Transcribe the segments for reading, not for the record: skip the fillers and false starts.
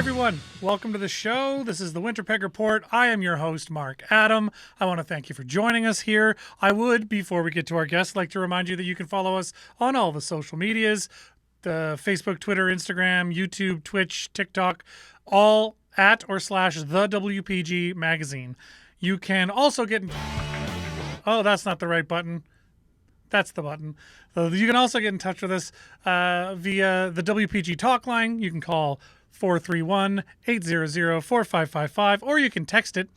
everyone. Welcome to the show. This is the Winterpeg Report. I am your host, Mark Adam. I want to thank you for joining us here. I would, before we get to our guests, like to remind you that you can follow us on all the social medias, the Facebook, Twitter, Instagram, YouTube, Twitch, TikTok, all at or slash the WPG magazine. You can also get in... Oh, that's not the right button. That's the button. So you can also get in touch with us via the WPG talk line. You can call 431-800-4555, or you can text it.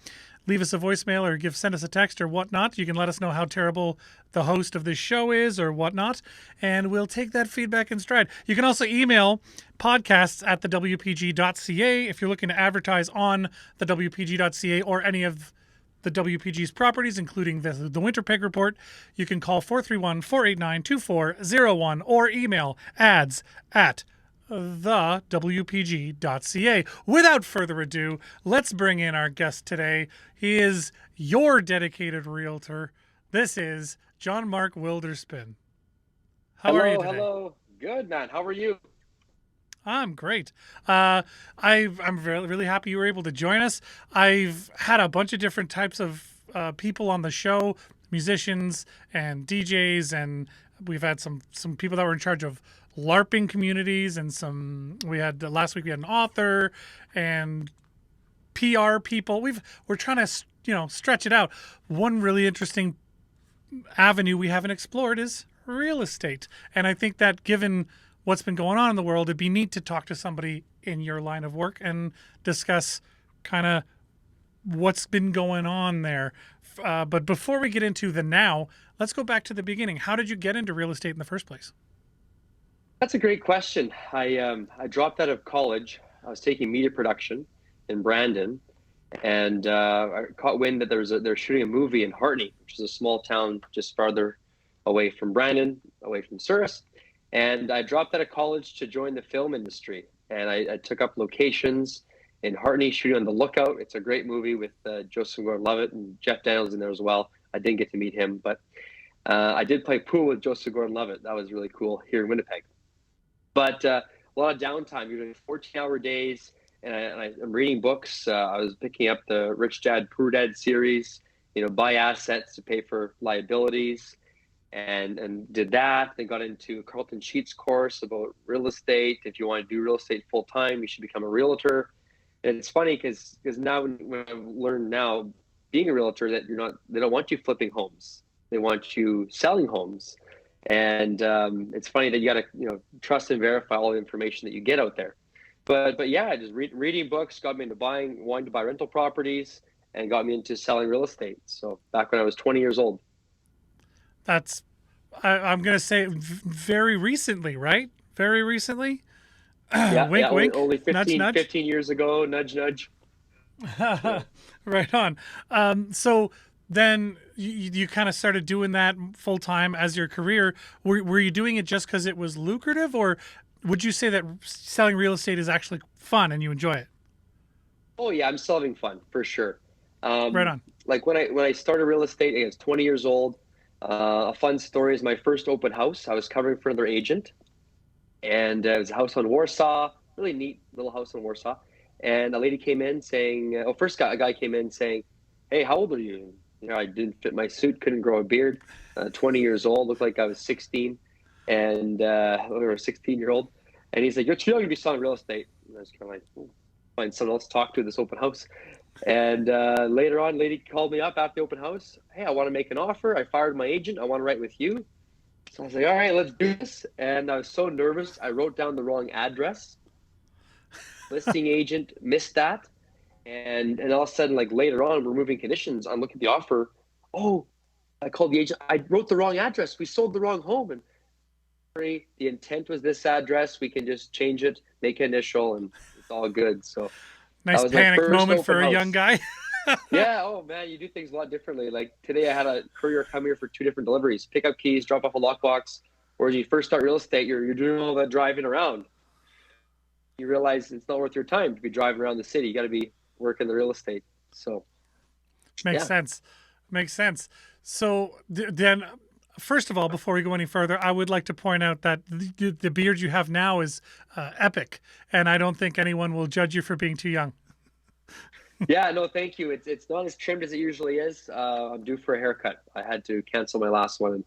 Leave us a voicemail or send us a text or whatnot. You can let us know how terrible the host of this show is or whatnot, and we'll take that feedback in stride. You can also email podcasts at thewpg.ca if you're looking to advertise on the WPG.ca or any of the WPG's properties, including the Winterpeg Report. You can call 431-489-2401 or email ads at thewpg.ca. Without further ado, let's bring in our guest today. He is your dedicated realtor. This is John Mark Wilderspin. How are you today? Hello. Good, man. How are you? I'm great. I'm really happy you were able to join us. I've had a bunch of different types of people on the show, musicians and DJs, and we've had some people that were in charge of LARPing communities, and last week we had an author and PR people. We're trying to stretch it out. One really interesting avenue we haven't explored is real estate, and I think that given what's been going on in the world, it'd be neat to talk to somebody in your line of work and discuss kind of what's been going on there. But before we get into the now, let's go back to the beginning. How did you get into real estate in the first place? That's a great question. I dropped out of college. I was taking media production in Brandon, and I caught wind that they're shooting a movie in Hartney, which is a small town just farther away from Brandon, away from Souris. And I dropped out of college to join the film industry. And I took up locations in Hartney, shooting on The Lookout. It's a great movie with Joseph Gordon-Levitt and Jeff Daniels in there as well. I didn't get to meet him, but I did play pool with Joseph Gordon-Levitt. That was really cool here in Winnipeg. But a lot of downtime. You're doing 14-hour days, and I'm reading books. I was picking up the Rich Dad, Poor Dad series, buy assets to pay for liabilities. And did that. Then got into Carlton Sheets course about real estate. If you want to do real estate full time, you should become a realtor. And it's funny because now when I've learned now, being a realtor, that they don't want you flipping homes. They want you selling homes. And it's funny that you got to trust and verify all the information that you get out there. But yeah, just reading books got me into wanting to buy rental properties, and got me into selling real estate. So back when I was 20 years old. That's, I'm going to say very recently, right? Very recently? Yeah, wink, wink. Only 15, nudge, nudge. 15 years ago, nudge, nudge. Right on. So then you kind of started doing that full time as your career. Were you doing it just because it was lucrative, or would you say that selling real estate is actually fun and you enjoy it? Oh yeah, I'm still having fun for sure. Right on. Like when I started real estate, I was 20 years old. A fun story is my first open house. I was covering for another agent, and it was a house on Warsaw, really neat little house in Warsaw. And a lady came in saying, a guy came in saying, "Hey, how old are you?" I didn't fit my suit, couldn't grow a beard. 20 years old, looked like I was 16, and or a 16-year-old. And he's like, "You're too young to be selling real estate." And I was kind of like, find someone else to talk to at this open house. And later on, lady called me up after the open house. "Hey, I want to make an offer. I fired my agent. I want to write with you." So I was like, "All right, let's do this." And I was so nervous, I wrote down the wrong address. Listing agent missed that. And all of a sudden, like later on, we're moving conditions. I'm looking at the offer. Oh, I called the agent. I wrote the wrong address. We sold the wrong home. And the intent was this address. We can just change it, make an initial, and it's all good. So nice panic moment for a young guy. Yeah. Oh man, you do things a lot differently. Like today I had a courier come here for 2 different deliveries, pick up keys, drop off a lockbox. Whereas you first start real estate, you're doing all that driving around. You realize it's not worth your time to be driving around the city. You got to be working the real estate. So Makes sense. So then first of all, before we go any further, I would like to point out that the beard you have now is epic, and I don't think anyone will judge you for being too young. Yeah, no, thank you. It's not as trimmed as it usually is. I'm due for a haircut. I had to cancel my last one and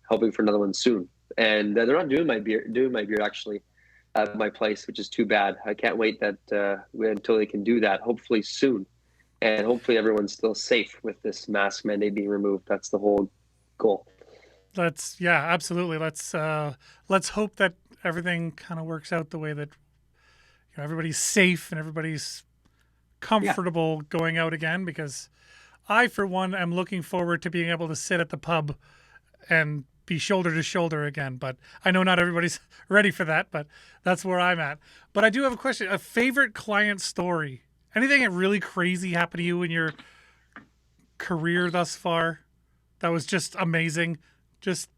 hoping for another one soon. And they're not doing my beard actually at my place, which is too bad. I can't wait until they can do that. Hopefully soon, and hopefully everyone's still safe with this mask mandate being removed. That's the whole goal. Yeah, absolutely. Let's hope that everything kind of works out the way that everybody's safe and everybody's comfortable going out again, because I, for one, am looking forward to being able to sit at the pub and be shoulder to shoulder again. But I know not everybody's ready for that, but that's where I'm at. But I do have a question. A favorite client story? Anything that really crazy happened to you in your career thus far that was just amazing? Just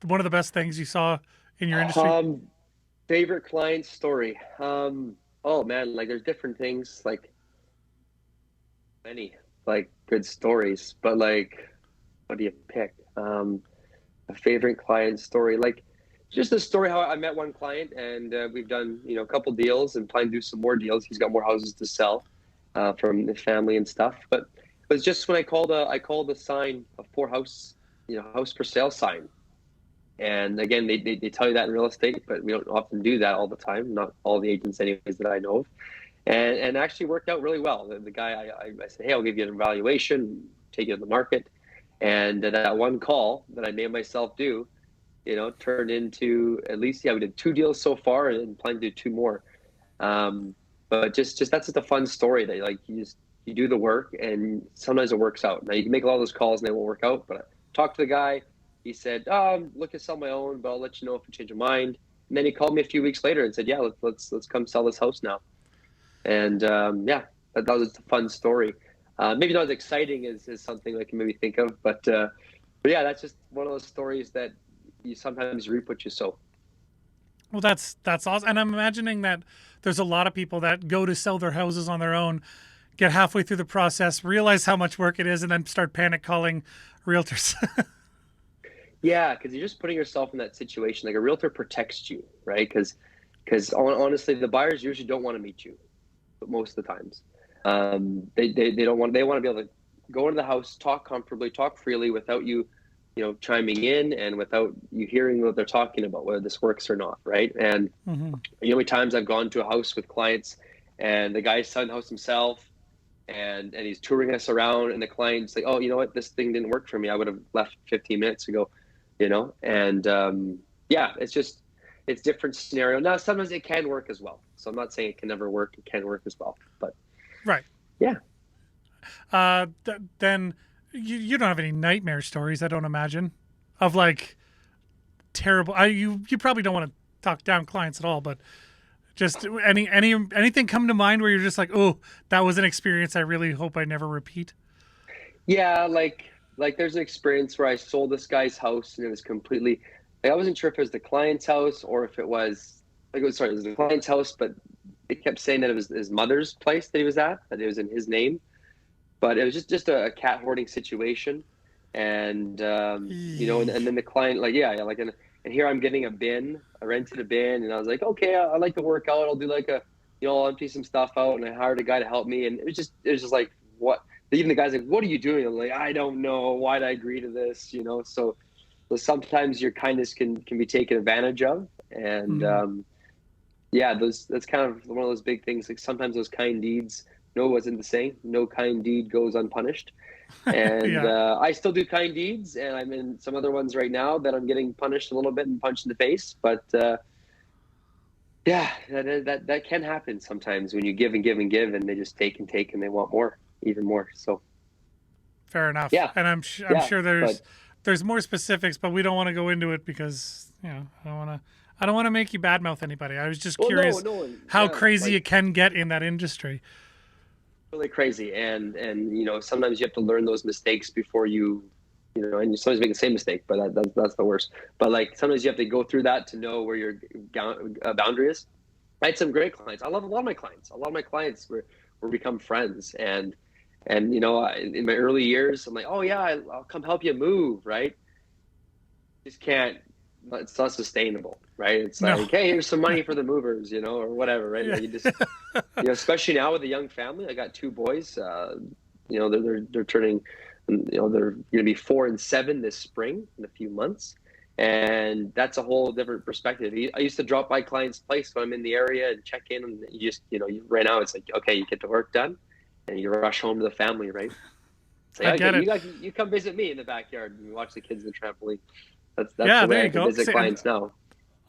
one of the best things you saw in your industry? Favorite client story. Oh man, like there's different things, like many like good stories, but like what do you pick? A favorite client story, like just a story how I met one client and we've done a couple deals and plan to do some more deals. He's got more houses to sell from the family and stuff. But it was just when I called a sign, a house for sale sign. And again, they tell you that in real estate, but we don't often do that all the time. Not all the agents anyways that I know of. And actually worked out really well. The guy, I said, hey, I'll give you an evaluation, take it to the market. And that one call that I made myself do, turned into at least, we did 2 deals so far and plan to do 2 more. But just that's just a fun story that like you do the work and sometimes it works out. Now you can make a lot of those calls and they won't work out, but I talked to the guy. He said, I'm looking to sell my own, but I'll let you know if I change your mind. And then he called me a few weeks later and said, yeah, let's come sell this house now. And that was a fun story. Maybe not as exciting as something I can maybe think of, but yeah, that's just one of those stories that you sometimes reap what you sow. Well, that's awesome. And I'm imagining that there's a lot of people that go to sell their houses on their own, get halfway through the process, realize how much work it is, and then start panic calling realtors. Yeah, because you're just putting yourself in that situation. Like a realtor protects you, right? Because honestly, the buyers usually don't want to meet you, but most of the times. They don't want. They want to be able to go into the house, talk comfortably, talk freely without you, chiming in and without you hearing what they're talking about, whether this works or not, right? And many times I've gone to a house with clients, and the guy's selling the house himself, and he's touring us around, and the client's like, oh, you know what, this thing didn't work for me. I would have left 15 minutes ago, And it's different scenario. Now sometimes it can work as well. So I'm not saying it can never work. It can work as well, but. Right. Yeah. Then you don't have any nightmare stories, I don't imagine, of like terrible. You probably don't want to talk down clients at all, but just anything come to mind where you're just like, oh, that was an experience I really hope I never repeat. Yeah, like there's an experience where I sold this guy's house and it was completely. Like, I wasn't sure if it was the client's house or if it was it was the client's house, but they kept saying that it was his mother's place that he was at, that it was in his name, but it was just a cat hoarding situation, and and then the client and here I'm getting I rented a bin, and I was like, okay, I like to work out, I'll do like I'll empty some stuff out, and I hired a guy to help me, and it was just like, what? Even the guy's like, what are you doing? I'm like, I don't know, why'd I agree to this, so sometimes your kindness can be taken advantage of, and that's kind of one of those big things. Like sometimes those kind deeds, wasn't the saying, no kind deed goes unpunished. And I still do kind deeds, and I'm in some other ones right now that I'm getting punished a little bit and punched in the face. But that can happen sometimes when you give and give and give, and they just take and take, and they want more, even more. So fair enough. Yeah, and I'm sure there's more specifics, but we don't want to go into it because I don't want to make you badmouth anybody. I was just curious how crazy it can get in that industry. Really crazy, and sometimes you have to learn those mistakes before and you sometimes make the same mistake, but that's the worst. But like sometimes you have to go through that to know where your boundary is. I had some great clients. I love a lot of my clients. A lot of my clients were become friends, and in my early years, I'm like, oh yeah, I'll come help you move, right? just can't. It's not sustainable, right? It's No. like, hey, here's some money for the movers, or whatever, right? Yeah. Like you just, especially now with a young family. I got two boys. They're turning, they're going to be 4 and 7 this spring in a few months, and that's a whole different perspective. I used to drop by clients' place when I'm in the area and check in, and you just, right now it's like, okay, you get the work done, and you rush home to the family, right? So, I get it. you come visit me in the backyard and you watch the kids in the trampoline. That's Yeah, the way there I you can go. visit See, clients now.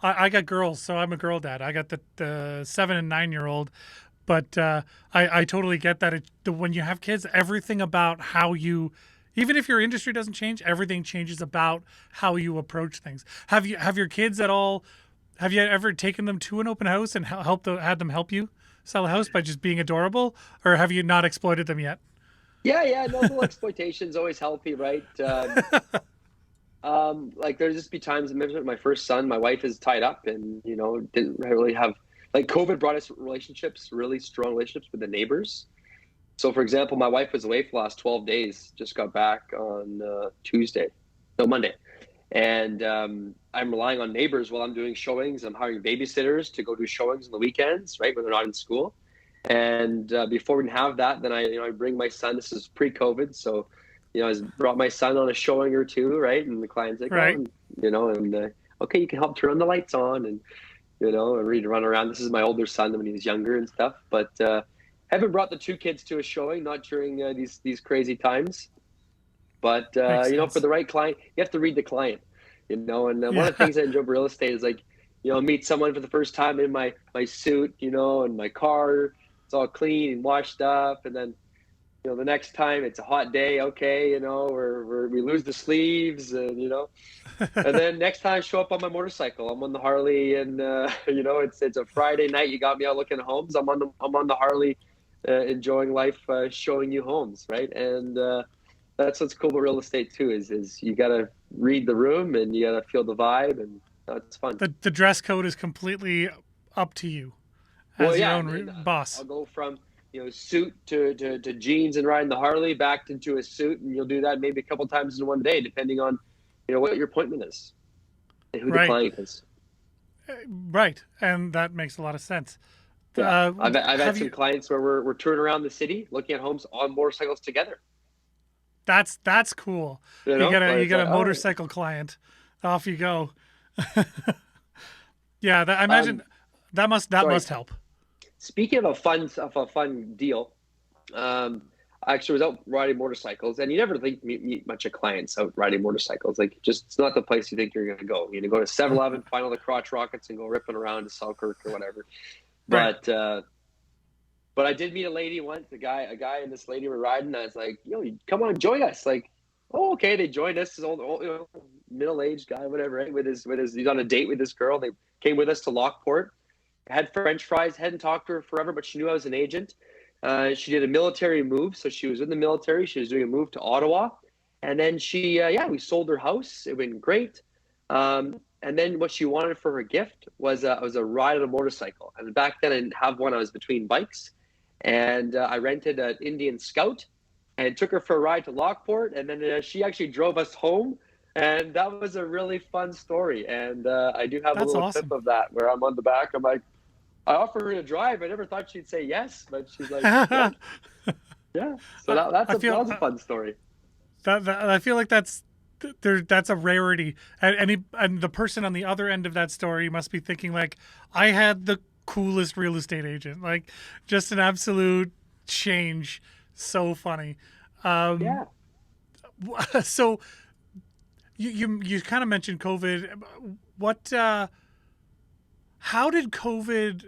I got girls, so I'm a girl dad. I got the 7 and 9-year-old, but I totally get that. When you have kids, everything about how you, even if your industry doesn't change, everything changes about how you approach things. Have your kids at all? Have you ever taken them to an open house and had them help you sell a house by just being adorable, or have you not exploited them yet? Yeah, no, little exploitation is always healthy, right? Like there'll just be times, my first son, my wife is tied up and, didn't really have, like COVID brought us really strong relationships with the neighbors. So for example, my wife was away for the last 12 days, just got back on Monday. And I'm relying on neighbors while I'm doing showings. I'm hiring babysitters to go do showings on the weekends, right, when they're not in school. And before we can have that, then I bring my son. This is pre-COVID, so I brought my son on a showing or two, right? And the client's like, Right. okay, you can help turn the lights on, and and read run around. This is my older son when he was younger and stuff. But haven't brought the two kids to a showing, not during these crazy times. But for the right client, you have to read the client, and one of the things I enjoy about real estate is like, meet someone for the first time in my suit, and my car. It's all clean and washed up, and then the next time it's a hot day, okay, we lose the sleeves, and and then next time I show up on my motorcycle, I'm on the Harley, and it's a Friday night, you got me out looking at homes, I'm on the Harley, enjoying life, showing you homes, right? And that's what's cool about real estate too, is you got to read the room and you got to feel the vibe, and it's fun. The dress code is completely up to you as Well, your yeah, own boss. I'll go from suit to jeans and riding the Harley back into a suit, and you'll do that maybe a couple times in one day, depending on what your appointment is and who the client is. Right, and that makes a lot of sense. Yeah. I've had some clients where we're touring around the city, looking at homes on motorcycles together. That's cool. You get a motorcycle client, off you go. Yeah, I imagine that must help. Speaking of a fun deal, I actually was out riding motorcycles, and you never meet much of clients out riding motorcycles. Like, just it's not the place you think you're going to go. You're going to go to 7-Eleven, find all the crotch rockets, and go ripping around to Selkirk or whatever. Right. But I did meet a lady once. A guy and this lady were riding. And I was like, come on, join us. Like, oh, okay. They joined us. This old middle-aged guy, whatever, right? With his, he's on a date with this girl. They came with us to Lockport. I had French fries. Hadn't talked to her forever, but she knew I was an agent. She did a military move, so she was in the military. She was doing a move to Ottawa, and then we sold her house. It went great. And then what she wanted for her gift was a ride on a motorcycle. And back then I didn't have one. I was between bikes, and I rented an Indian Scout and took her for a ride to Lockport. And then she actually drove us home. And that was a really fun story. And I do have a little clip of that where I'm on the back. I'm like, I offered her to drive. I never thought she'd say yes, but she's like, yeah. Yeah. So that was a fun story. I feel like that's a rarity. And the person on the other end of that story must be thinking like, I had the coolest real estate agent, like just an absolute change. So funny. Yeah. So you kind of mentioned COVID. What, how did COVID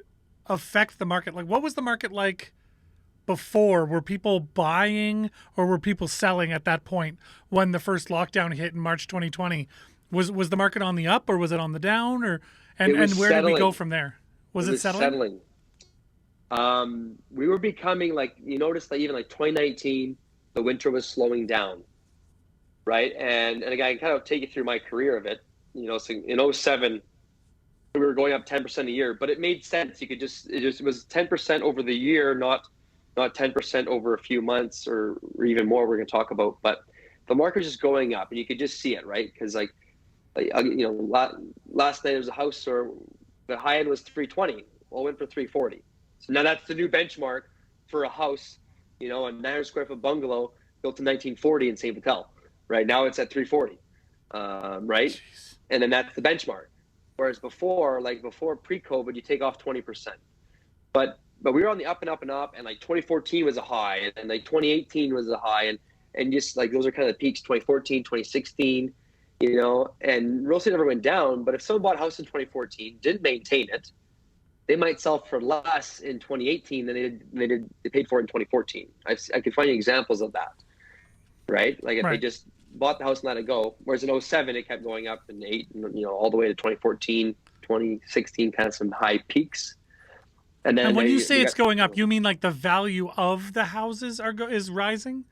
affect the market? Like, what was the market like before? Were people buying or were people selling at that point when the first lockdown hit in March 2020? Was the market on the up or was it on the down, and where did we go from there? Was it settling? We were becoming like, you noticed that even like 2019, the winter was slowing down, right? And again, I kind of take you through my career of it. So in 2007, we were going up 10% a year, but it made sense. You could it was 10% over the year, not 10% over a few months or even more we're going to talk about. But the market was just going up, and you could just see it, right? Because like Like, last night there was a house, or the high end was 320. Well, it went for 340. So now that's the new benchmark for a house, a 900 square foot bungalow built in 1940 in St. Vital. Right now it's at 340, right? Jeez. And then that's the benchmark. Whereas before pre-COVID, you take off 20%. But we were on the up and up and up, and like 2014 was a high, and like 2018 was a high, and just like those are kind of the peaks. 2014, 2016, and real estate never went down. But if someone bought a house in 2014, didn't maintain it, they might sell for less in 2018 than they paid for it in 2014. I could find you examples of that, right? Like if they just bought the house and let it go. Whereas in 07, it kept going up, in 8, all the way to 2014, 2016, kind of some high peaks. And then when you say it's going up, you mean like the value of the houses is rising?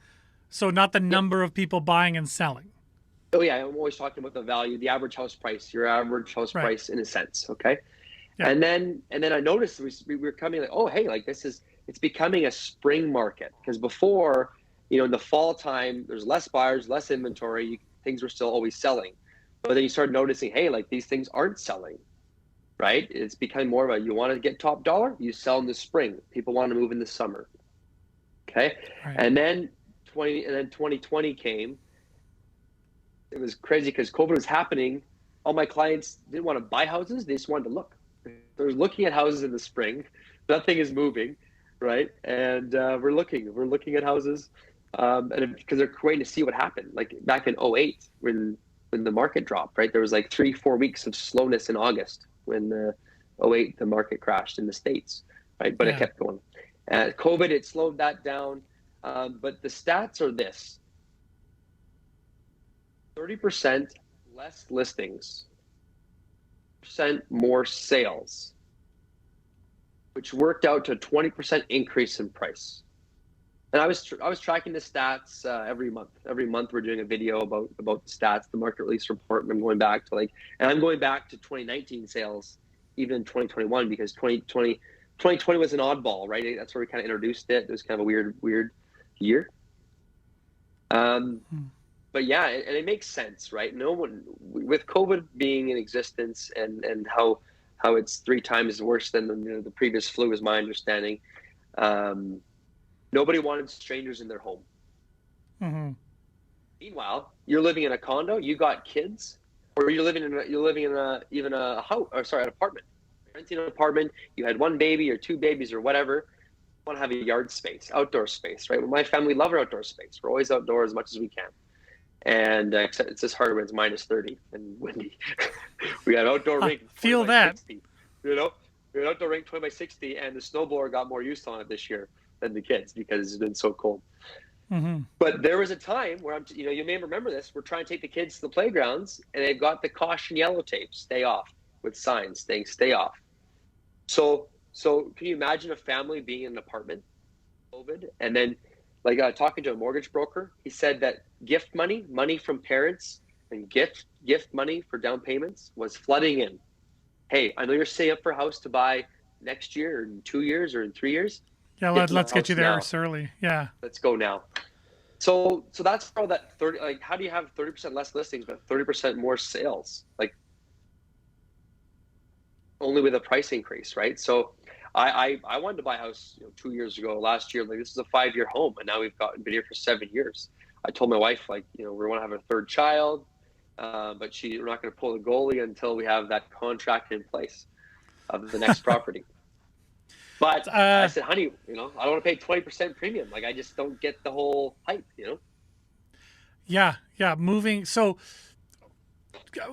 So not the number of people buying and selling. Oh yeah, I'm always talking about the value, the average house price, your average house price in a sense, okay? Yeah. And then I noticed we were coming like, oh hey, like it's becoming a spring market, because before, in the fall time, there's less buyers, less inventory, things were still always selling. But then you start noticing, hey, like these things aren't selling. Right? It's becoming more of you want to get top dollar, you sell in the spring. People want to move in the summer. Okay. Right. And then 2020 came. It was crazy because COVID was happening. All my clients didn't want to buy houses. They just wanted to look. They're looking at houses in the spring. Nothing is moving. Right. And we're looking at houses. And because they're waiting to see what happened. Like back in 08, when the market dropped, right? There was like 3-4 weeks of slowness in August, when the 08, the market crashed in the States, right? But it kept going. COVID, it slowed that down. But the stats are this: 30% less listings, percent more sales, which worked out to a 20% increase in price. And I was tracking the stats every month. Every month we're doing a video about the stats, the market release report, and I'm going back to I'm going back to 2019 sales, even in 2021, because 2020 was an oddball, right? That's where we kind of introduced it. It was kind of a weird year. But yeah, and it makes sense, right? No one, with COVID being in existence and how it's 3 times worse than the previous flu, is my understanding. Nobody wanted strangers in their home. Mm-hmm. Meanwhile, you're living in a condo, you got kids, or you're living in an apartment. You're renting an apartment, you had 1 baby or 2 babies or whatever. You want to have a yard space, outdoor space, right? Well, my family love our outdoor space. We're always outdoors as much as we can. And except it's just harder when it's minus 30 and windy. We had outdoor rink. Feel that. 60, we had outdoor rink 20 by 60, and the snowblower got more use on it this year than the kids because it's been so cold. Mm-hmm. But there was a time where you may remember this. We're trying to take the kids to the playgrounds, and they've got the caution yellow tape, stay off, with signs saying stay off. So can you imagine a family being in an apartment, COVID, and then talking to a mortgage broker, he said that gift money from parents, and gift money for down payments was flooding in. Hey, I know you're saving up for a house to buy next year, or in 2 years, or in 3 years. Yeah, let's get you there early. Yeah. Let's go now. So that's how that 30, how do you have 30% less listings but 30% more sales? Only with a price increase, right? So I wanted to buy a house 2 years ago, last year. This is a 5-year home, and now we've been here for 7 years. I told my wife, we want to have a 3rd child, but we're not going to pull the goalie until we have that contract in place of the next property. But I said, honey, I don't want to pay 20% premium. I just don't get the whole hype, Yeah. Moving. So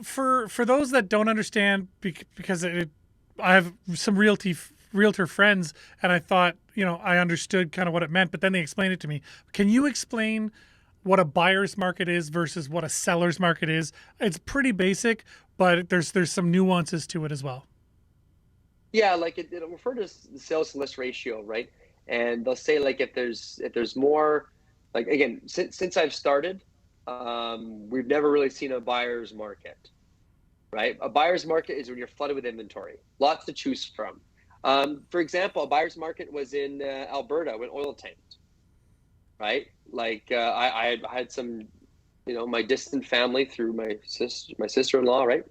for those that don't understand, because I have some realtor friends, and I thought, I understood kind of what it meant, but then they explained it to me. Can you explain what a buyer's market is versus what a seller's market is? It's pretty basic, but there's some nuances to it as well. Yeah, it'll refer to the sales to list ratio, right? And they'll say if there's more, again, since I've started, we've never really seen a buyer's market, right? A buyer's market is when you're flooded with inventory, lots to choose from. For example, a buyer's market was in Alberta when oil tanked, right? I had some my distant family through my sister-in-law, right?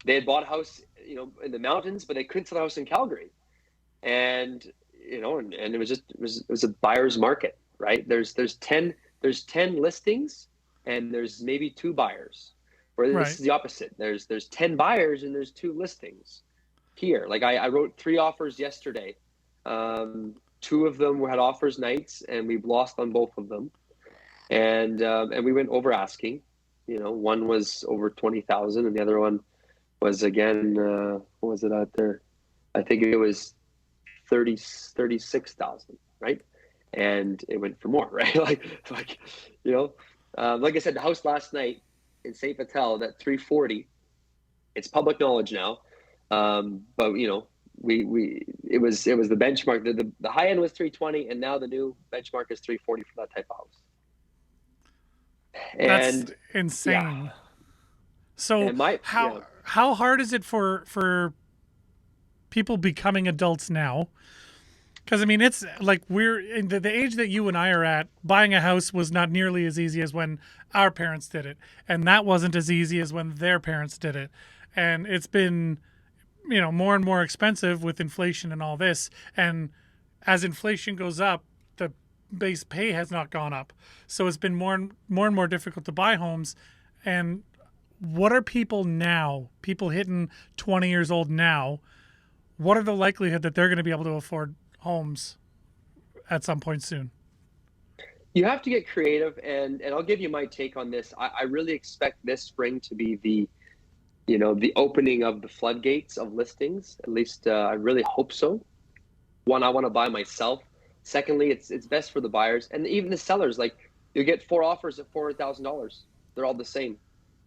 They had bought a house, in the mountains, but they couldn't sell a house in Calgary. And, and it was a buyer's market, right? There's 10 listings and there's maybe 2 buyers. Where this is the opposite. There's 10 buyers and there's 2 listings here. Like I wrote 3 offers yesterday. 2 of them had offers nights and we've lost on both of them. And we went over asking. One was over 20,000 and the other one was, again, what was it out there? I think it was 36,000, right? And it went for more, right? like I said, the house last night in St. Patel at 340. It's public knowledge now, but it was the benchmark. The high end was 320, and now the new benchmark is 340 for that type of house. And that's insane. Yeah. So how hard is it for people becoming adults now? Because it's like we're in the age that you and I are at. Buying a house was not nearly as easy as when our parents did it, and that wasn't as easy as when their parents did it. And it's been, more and more expensive with inflation and all this. And as inflation goes up, the base pay has not gone up, so it's been more and more difficult to buy homes. And what are people now? People hitting 20 years old now. What are the likelihood that they're going to be able to afford homes at some point soon? You have to get creative, and I'll give you my take on this. I really expect this spring to be the opening of the floodgates of listings. At least I really hope so. One, I want to buy myself. Secondly, it's best for the buyers and even the sellers. Like, you get 4 offers at $400,000. They're all the same.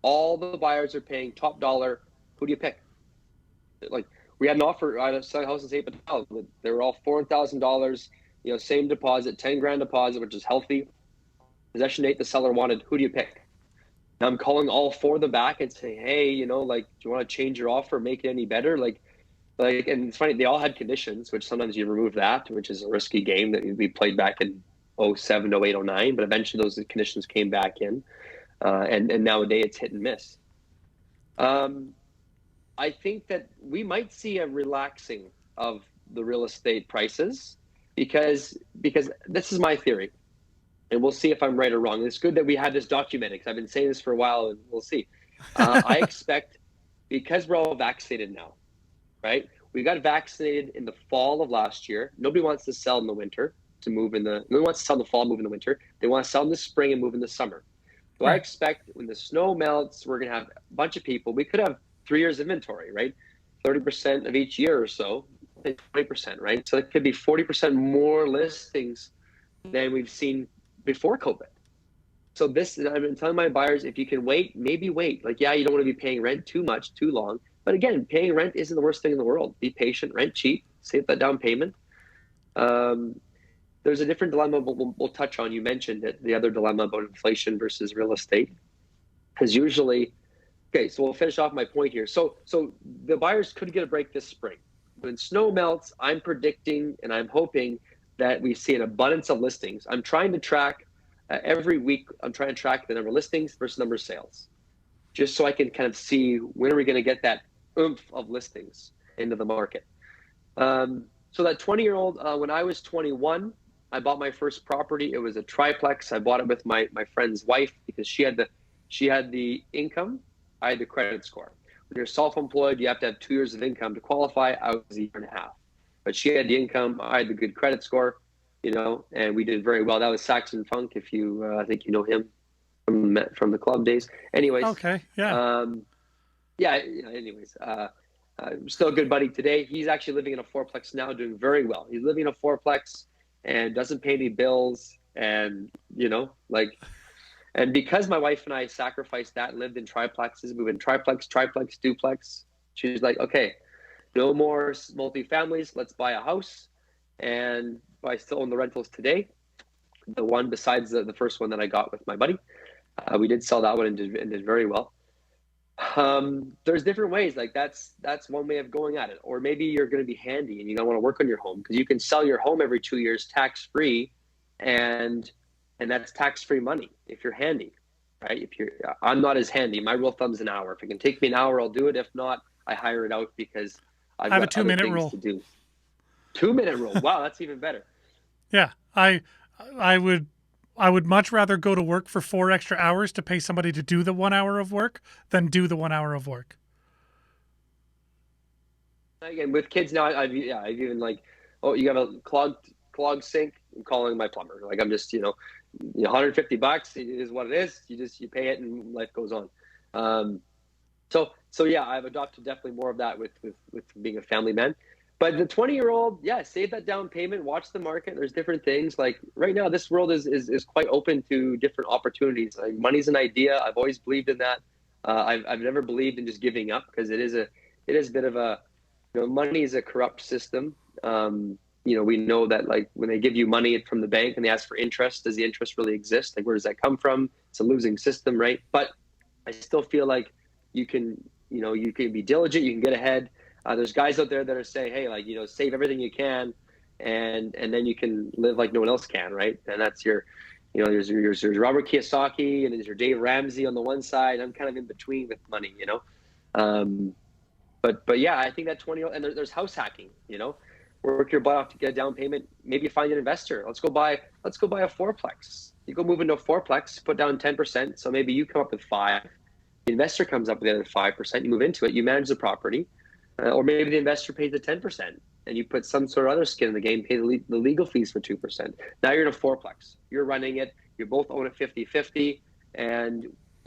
All the buyers are paying top dollar. Who do you pick? Like, we had an offer on a house in St. Patel. They were all $400,000, same deposit, 10 grand deposit, which is healthy. Possession date, the seller wanted. Who do you pick? Now I'm calling all 4 of them back and saying, hey, do you want to change your offer, make it any better? And it's funny, they all had conditions, which sometimes you remove that, which is a risky game that we played back in 07, 08, 09, but eventually those conditions came back in. And nowadays it's hit and miss. I think that we might see a relaxing of the real estate prices because this is my theory, and we'll see if I'm right or wrong. It's good that we had this documented because I've been saying this for a while, and we'll see. I expect, because we're all vaccinated now, right? We got vaccinated in the fall of last year. Nobody wants to sell in the winter nobody wants to sell in the fall, move in the winter. They want to sell in the spring and move in the summer. So I expect when the snow melts, we're going to have a bunch of people. We could have 3 years inventory, right? 30% of each year or so, 20%, right? So it could be 40% more listings than we've seen before COVID. So I've been telling my buyers, if you can wait, maybe wait. Like, you don't want to be paying rent too much, too long. But again, paying rent isn't the worst thing in the world. Be patient, rent cheap, save that down payment. There's a different dilemma we'll touch on. You mentioned it, the other dilemma about inflation versus real estate. Because usually, okay, so we'll finish off my point here. So the buyers could get a break this spring. When snow melts, I'm predicting and I'm hoping that we see an abundance of listings. I'm trying to track every week. I'm trying to track the number of listings versus number of sales, just so I can kind of see when are we going to get that oomph of listings into the market. So that 20-year-old, when I was 21, I bought my first property. It was a triplex. I bought it with my friend's wife because she had the income. I had the credit score. When you're self-employed, you have to have 2 years of income to qualify. I was a year and a half. But she had the income. I had the good credit score, and we did very well. That was Saxon Funk, if you, I think you know him from the club days. Anyways. Okay, yeah. Anyways, still a good buddy today. He's actually living in a fourplex now, doing very well. He's living in a fourplex and doesn't pay any bills, and and because my wife and I sacrificed that, lived in triplexes, we went triplex, duplex. She's like, okay, no more multifamilies. Let's buy a house. And I still own the rentals today. The one besides the first one that I got with my buddy. We did sell that one and did very well. There's different ways. Like that's one way of going at it. Or maybe you're going to be handy and you don't want to work on your home because you can sell your home every 2 years tax-free, and that's tax-free money if you're handy. right? I'm not as handy. My rule of thumb is an hour. If it can take me an hour, I'll do it. If not, I hire it out because I've I have a got other 2-minute things rule. to do. 2-minute rule. Wow, that's even better. Yeah, I would much rather go to work for 4 extra hours to pay somebody to do the 1 hour of work than do the 1 hour of work. Again, with kids now, I've even like, oh, you have a clogged sink. I'm calling my plumber. Like I'm just, $150 is what it is. You pay it and life goes on. So yeah, I've adopted definitely more of that with being a family man. But the 20-year-old, yeah, save that down payment, watch the market. There's different things. Like right now, this world is quite open to different opportunities. Like money's an idea. I've always believed in that. I've never believed in just giving up because it is a bit of a, money is a corrupt system. We know that like when they give you money from the bank and they ask for interest, does the interest really exist? Like where does that come from? It's a losing system, right? But I still feel like you can be diligent, you can get ahead. There's guys out there that are saying, hey, like, save everything you can and then you can live like no one else can, right? And that's there's Robert Kiyosaki and there's your Dave Ramsey on the one side. I'm kind of in between with money, But yeah, I think that 20, and there's house hacking, work your butt off to get a down payment. Maybe find an investor. Let's go buy a fourplex. You go move into a fourplex, put down 10%. So maybe you come up with 5. The investor comes up with the other 5%. You move into it. You manage the property, or maybe the investor pays the 10%, and you put some sort of other skin in the game. Pay the legal fees for 2%. Now you're in a fourplex. You're running it. You both own it 50-50, and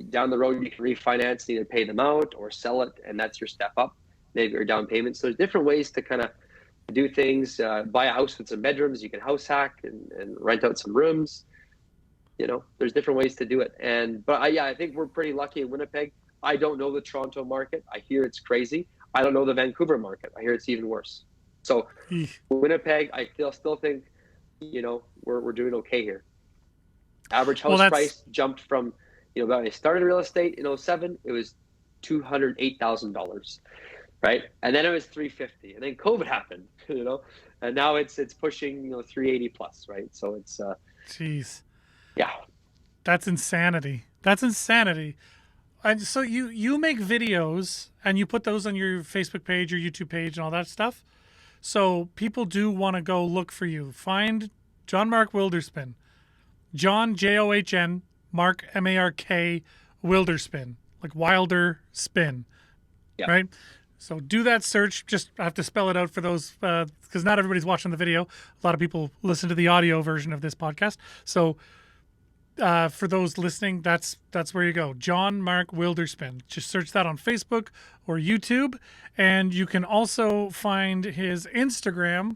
down the road you can refinance, either pay them out or sell it, and that's your step up. Maybe your down payment. So there's different ways to kind of do things. Buy a house with some bedrooms. You can house hack and rent out some rooms. There's different ways to do it. But I think we're pretty lucky in Winnipeg. I don't know the Toronto market. I hear it's crazy. I don't know the Vancouver market. I hear it's even worse. So Winnipeg, I still think, we're doing okay here. Average house price jumped from, when I started real estate in 2007, it was $208,000. Right. And then it was 350 and then COVID happened, and now it's pushing, 380 plus. Right. So it's, Jeez. Yeah. That's insanity. And so you make videos and you put those on your Facebook page, your YouTube page and all that stuff. So people do want to go look for you. Find John Mark Wilderspin. John, John, Mark, Mark, Wilderspin. Like Wilder Spin. Yeah. Right? So do that search. Just I have to spell it out for those because not everybody's watching the video. A lot of people listen to the audio version of this podcast. So for those listening, that's where you go. John Mark Wilderspin. Just search that on Facebook or YouTube. And you can also find his Instagram,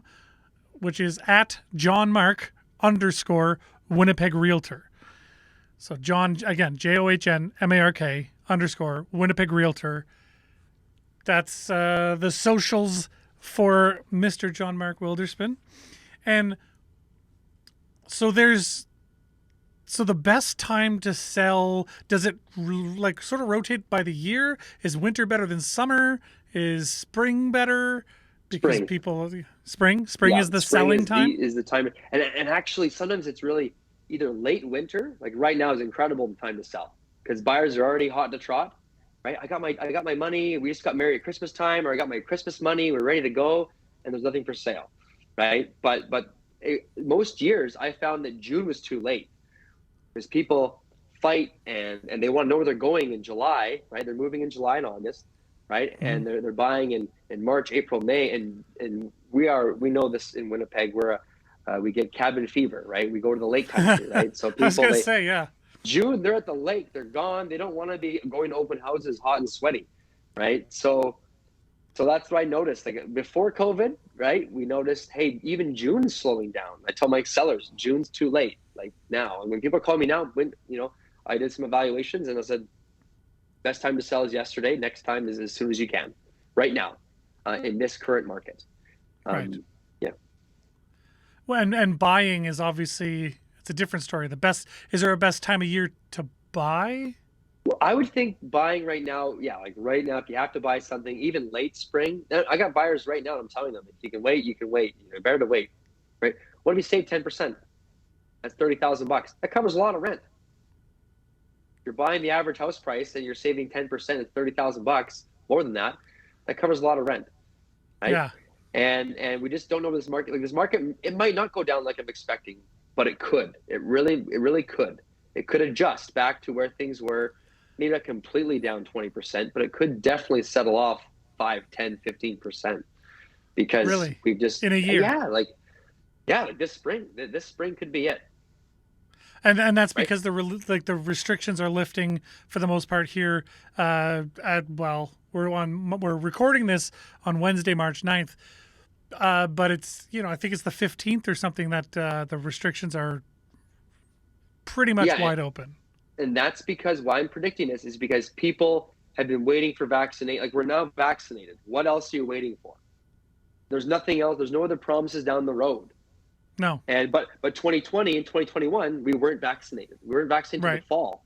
which is at @JohnMark_Winnipeg Realtor. So John, again, JOHNMARK_Winnipeg Realtor. That's the socials for Mr. John Mark Wilderspin. And so the best time to sell, does it like sort of rotate by the year? Is winter better than summer? Is spring better? Because spring is the selling time? Is the time. And actually sometimes it's really either late winter, like right now is incredible time to sell because buyers are already hot to trot. Right, I got my money. We just got married at Christmas time, or I got my Christmas money. We're ready to go, and there's nothing for sale, right? But most years I found that June was too late because people fight and they want to know where they're going in July, right? They're moving in July and August, right? Mm-hmm. And they're buying in March, April, May, and we know this in Winnipeg where we get cabin fever, right? We go to the lake country, right? So people, I was gonna say, yeah. June, they're at the lake, they're gone. They don't want to be going to open houses hot and sweaty, right? So that's what I noticed. Like before COVID, right? We noticed, hey, even June's slowing down. I tell my sellers, June's too late. Like now, and when people call me now, I did some evaluations and I said, best time to sell is yesterday. Next time is as soon as you can, right now, in this current market. Right. Yeah. Well, and buying is obviously. It's a different story. Is there a best time of year to buy? Well, I would think buying right now, yeah, like right now, if you have to buy something, even late spring, I got buyers right now. I'm telling them, if you can wait, you can wait. Better to wait, right? What if you save 10%? That's $30,000. That covers a lot of rent. you're buying the average house price and you're saving 10% at $30,000, more than that. That covers a lot of rent, right? Yeah. And we just don't know this market. Like this market, it might not go down like I'm expecting, but it could. It really could. It could adjust back to where things were, maybe not completely down 20%, but it could definitely settle off 5, 10, 15% because Really? we've just, In a year? like this spring could be it, And that's right? because the restrictions are lifting for the most part here. We're recording this on Wednesday, March 9th. But it's, I think it's the 15th or something that the restrictions are pretty much Yeah, wide open. and that's because why I'm predicting this is because people have been waiting for vaccinate. Like we're now vaccinated. What else are you waiting for? There's nothing else. There's no other promises down the road. No. And but 2020 and 2021, we weren't vaccinated. We weren't vaccinated in Right. the fall.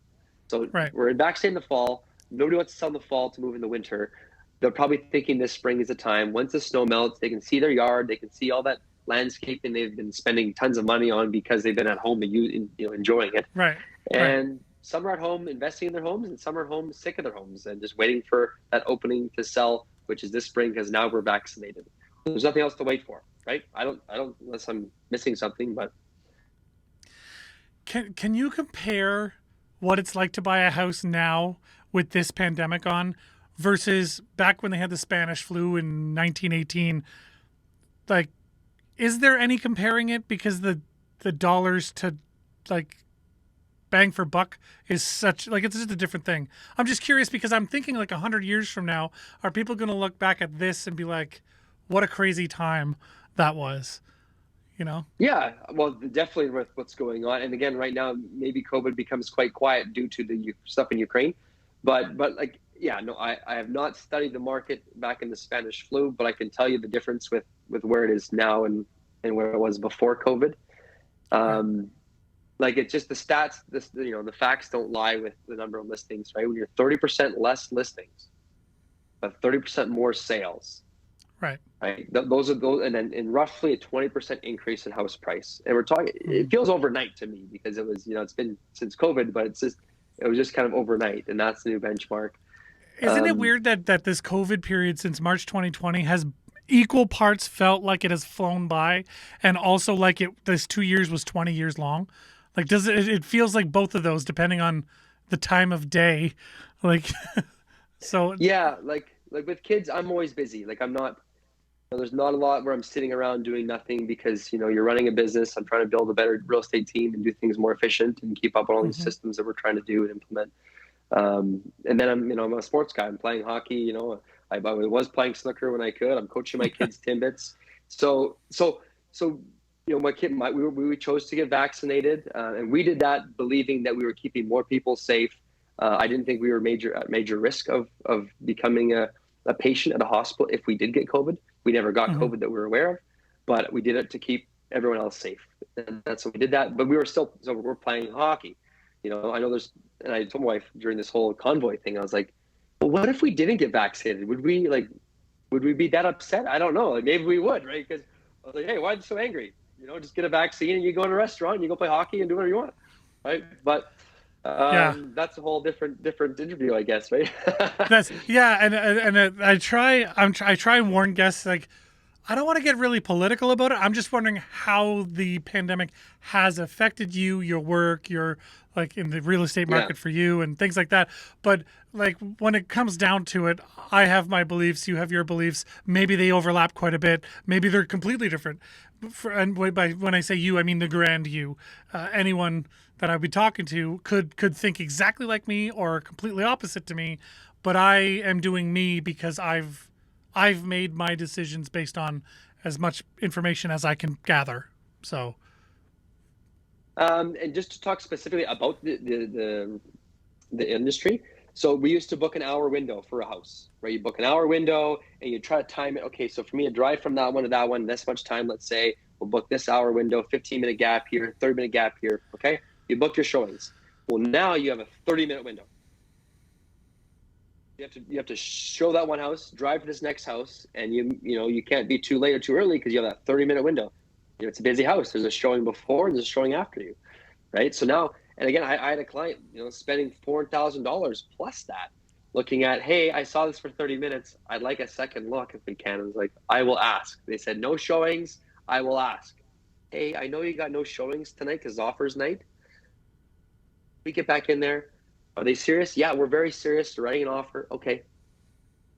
So Right. we're vaccinated in the fall. Nobody wants to sell in the fall to move in the winter. They're probably thinking this spring is the time. Once the snow melts, they can see their yard. They can see all that landscaping they've been spending tons of money on because they've been at home and enjoying it. Right. Right. And some are at home investing in their homes, and some are home sick of their homes and just waiting for that opening to sell, which is this spring because now we're vaccinated. There's nothing else to wait for, right? I don't unless I'm missing something, but Can you compare what it's like to buy a house now with this pandemic on versus back when they had the Spanish flu in 1918? Like, is there any comparing it because the dollars to like bang for buck is such like it's just a different thing. I'm just curious because I'm thinking like 100 years from now, are people going to look back at this and be like, "What a crazy time that was," you know? yeah, well, definitely with what's going on. And again, right now, maybe COVID becomes quite quiet due to the stuff in Ukraine. But like, yeah, no, I have not studied the market back in the Spanish flu, but I can tell you the difference with where it is now and where it was before COVID. Right. Like it's just the stats, the facts don't lie with the number of listings, right? When you're 30% less listings, but 30% more sales, Right. right? Those are those, and then in roughly a 20% increase in house price. And we're talking, Mhm. it feels overnight to me because it was, it's been since COVID, but it was just kind of overnight, and that's the new benchmark. Isn't it weird that this COVID period since March 2020 has equal parts felt like it has flown by and also like this 2 years was 20 years long? Like, does it feels like both of those depending on the time of day. Like, so Yeah, like with kids, I'm always busy. Like I'm not, there's not a lot where I'm sitting around doing nothing because you're running a business. I'm trying to build a better real estate team and do things more efficient and keep up on all these Mhm. systems that we're trying to do and implement. And then I'm a sports guy. I'm playing hockey. I was playing snooker when I could. I'm coaching my kids Timbits. So my kid, we chose to get vaccinated, and we did that believing that we were keeping more people safe. I didn't think we were at major risk of becoming a patient at a hospital if we did get COVID. We never got Mhm. COVID that we were aware of, but we did it to keep everyone else safe, and that's what we did that. But we're playing hockey. I know and I told my wife during this whole convoy thing, I was like, well, what if we didn't get vaccinated? Would we be that upset? I don't know. Like maybe we would, right? Because I was like, hey, why are you so angry? Just get a vaccine and you go in a restaurant and you go play hockey and do whatever you want, right? But Yeah. that's a whole different interview, I guess, right? That's yeah, and I try and warn guests like I don't want to get really political about it. I'm just wondering how the pandemic has affected you, your work, your like in the real estate Yeah. market for you and things like that. But like when it comes down to it, I have my beliefs, you have your beliefs. Maybe they overlap quite a bit. Maybe they're completely different. When I say you, I mean the grand you. Anyone that I'd be talking to could think exactly like me or completely opposite to me, but I am doing me because I've made my decisions based on as much information as I can gather. So, And just to talk specifically about the industry. So we used to book an hour window for a house, right? You book an hour window and you try to time it. Okay, so for me to drive from that one to that one, this much time, let's say we'll book this hour window, 15-minute gap here, 30-minute gap here. Okay, you book your showings. Well, now you have a 30-minute window. You have to show that one house, drive to this next house, and you can't be too late or too early because you have that 30-minute window. It's a busy house. There's a showing before and there's a showing after you, right? So now And again, I had a client, spending $4,000 plus that, looking at, hey, I saw this for 30 minutes. I'd like a second look if we can. I was like, I will ask. They said, no showings. I will ask. Hey, I know you got no showings tonight because offers night. We get back in there. Are they serious? Yeah, we're very serious. They're writing an offer. Okay.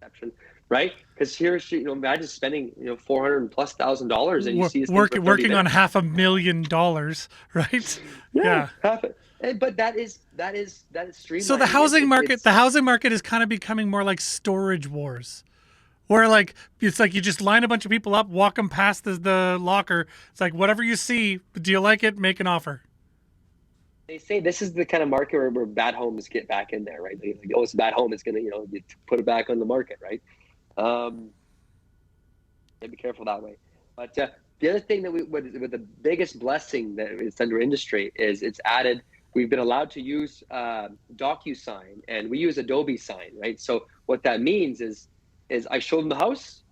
Exception. Right? Because here's, imagine spending, $400,000+ and you see this thing for 30 working on minutes. $500,000, right? Yeah, Yeah. half it. But that is streamlining. So the housing market is kind of becoming more like Storage Wars, where like it's like you just line a bunch of people up, walk them past the locker. It's like whatever you see, do you like it? Make an offer. They say this is the kind of market where bad homes get back in there, right? Like, oh, it's a bad home. It's gonna, you put it back on the market, right? Be careful that way. But the other thing that with the biggest blessing that it's under industry is it's added. We've been allowed to use DocuSign, and we use Adobe Sign, right? So what that means is I show them the house,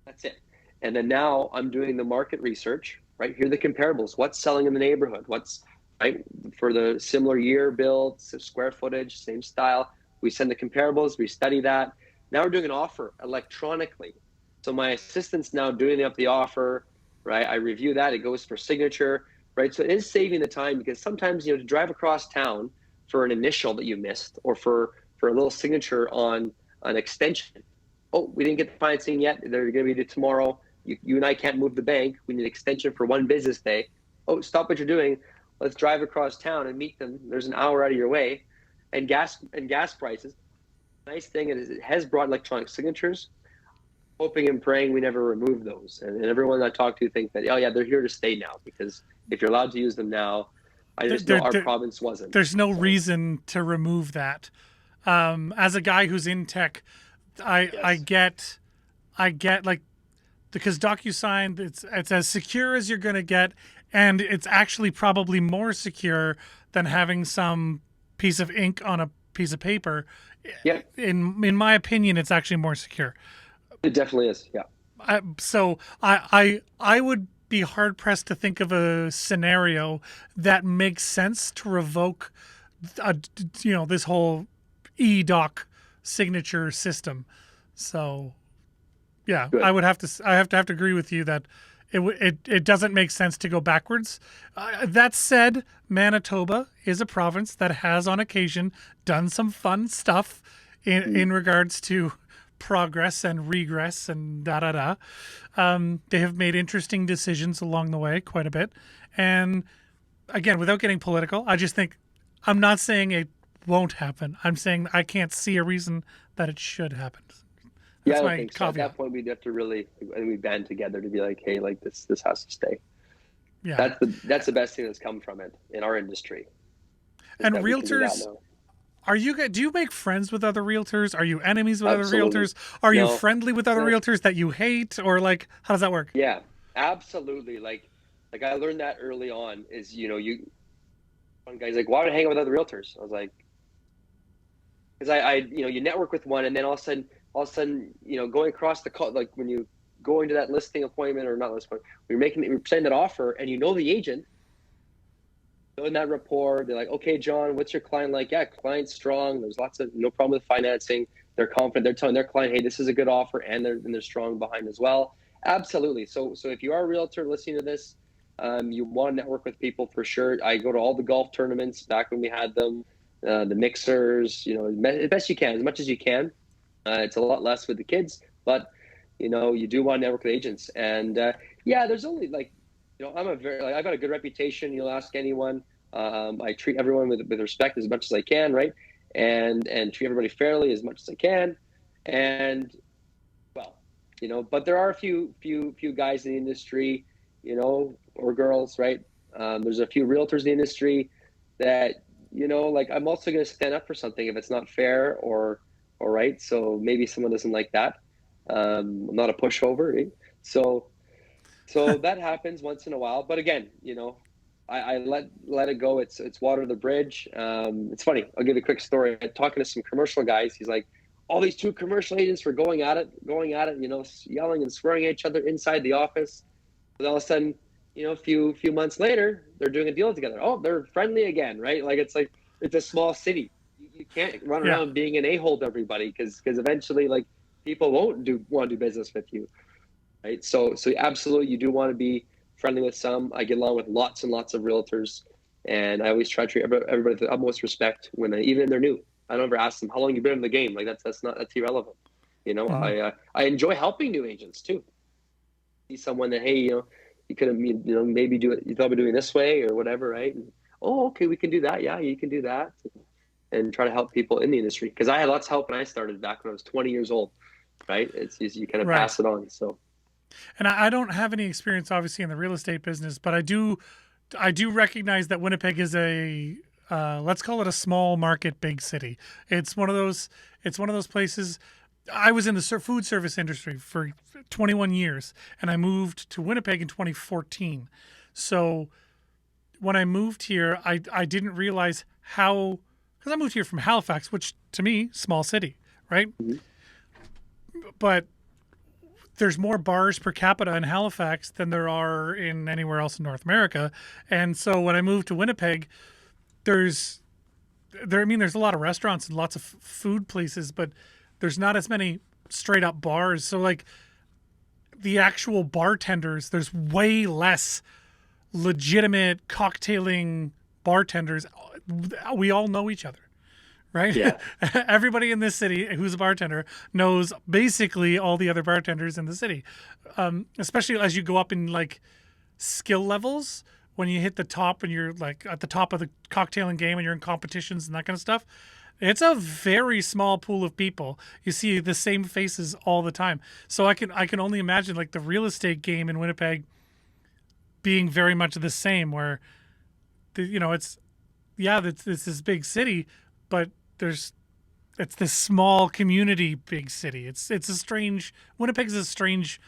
that's it, and then now I'm doing the market research, right? Here are the comparables. What's selling in the neighborhood? What's right for the similar year build, square footage, same style. We send the comparables. We study that. Now we're doing an offer electronically. So my assistant's now doing up the offer, right? I review that. It goes for signature, right? So it is saving the time because sometimes, to drive across town for an initial that you missed or for a little signature on an extension. Oh, we didn't get the financing yet. They're going to be due tomorrow. You and I can't move the bank. We need an extension for one business day. Oh, stop what you're doing. Let's drive across town and meet them. There's an hour out of your way. And gas prices. Nice thing is it has brought electronic signatures. Hoping and praying we never remove those. And everyone I talk to think that, oh yeah, they're here to stay now because if you're allowed to use them now, I just know our province wasn't. There's no reason to remove that. As a guy who's in tech, I get like, because DocuSign, it's as secure as you're going to get, and it's actually probably more secure than having some piece of ink on a piece of paper. Yeah. In my opinion, it's actually more secure. It definitely is. Yeah. So I would be hard pressed to think of a scenario that makes sense to revoke, this whole e-doc signature system. So, yeah, good. I have to agree with you that it doesn't make sense to go backwards. That said, Manitoba is a province that has on occasion done some fun stuff in regards to progress and regress and They have made interesting decisions along the way quite a bit. And again, without getting political, I just think I'm not saying it won't happen. I'm saying I can't see a reason that it should happen. That's I think so. At that point, we'd have to really we band together to be like, hey, like this has to stay. Yeah, that's the best thing that's come from it in our industry. And realtors, do you make friends with other realtors? Are you enemies with absolutely. Other realtors? Are you friendly with other realtors that you hate, or like how does that work? Yeah, absolutely. Like I learned that early on. Is one guy's like, why would I hang out with other realtors? I was like, because I you network with one, and then all of a sudden, going across the call, like when you go into that listing appointment or not listing appointment, we're presenting that offer, and the agent. In that rapport, they're like, okay, John, what's your client like? Yeah, client's strong. There's no problem with financing. They're confident. They're telling their client, hey, this is a good offer, and they're strong behind as well. Absolutely. So if you are a realtor listening to this, you want to network with people for sure. I go to all the golf tournaments back when we had them, the mixers, as best you can, as much as you can. It's a lot less with the kids, but you do want to network with agents. And there's only I've got a good reputation. You'll ask anyone. I treat everyone with respect as much as I can, right? And treat everybody fairly as much as I can. And but there are a few guys in the industry, or girls, right? There's a few realtors in the industry that, I'm also going to stand up for something if it's not fair or right. So maybe someone doesn't like that. I'm not a pushover, right? So that happens once in a while, but again, I let it go. It's water the bridge. It's funny. I'll give you a quick story. I'm talking to some commercial guys. He's like, all these two commercial agents were going at it, yelling and swearing at each other inside the office. And all of a sudden, a few months later, they're doing a deal together. Oh, they're friendly again, right? Like it's a small city. You can't run Yeah. around being an a-hole to everybody because eventually, like, people won't want to do business with you, right? So absolutely, you do want to be friendly with some. I get along with lots and lots of realtors, and I always try to treat everybody with the utmost respect even if they're new. I don't ever ask them how long you've been in the game. Like that's irrelevant. Hmm. I enjoy helping new agents too. See someone that, hey, you could have, maybe do it. You thought about doing this way or whatever, right? And, oh, okay, we can do that. Yeah, you can do that, and try to help people in the industry because I had lots of help when I started back when I was 20 years old. Right? You kind of Right. pass it on. So And I don't have any experience, obviously, in the real estate business, but I do recognize that Winnipeg is a let's call it a small market, big city. It's one of those. It's one of those places. I was in the food service industry for 21 years, and I moved to Winnipeg in 2014. So when I moved here, I didn't realize how, because I moved here from Halifax, which to me, small city, right? mhm. But there's more bars per capita in Halifax than there are in anywhere else in North America. And so when I moved to Winnipeg, there's there's a lot of restaurants and lots of food places, but there's not as many straight up bars. So like the actual bartenders, there's way less legitimate cocktailing bartenders. We all know each other, right? Yeah, Everybody in this city who's a bartender knows basically all the other bartenders in the city, especially as you go up in like skill levels. When you hit the top and you're like at the top of the cocktailing game and you're in competitions and that kind of stuff, it's a very small pool of people. You see the same faces all the time. So I can only imagine like the real estate game in Winnipeg being very much the same, where it's it's this big city, but there's it's this small community big city. It's a strange Winnipeg's a strange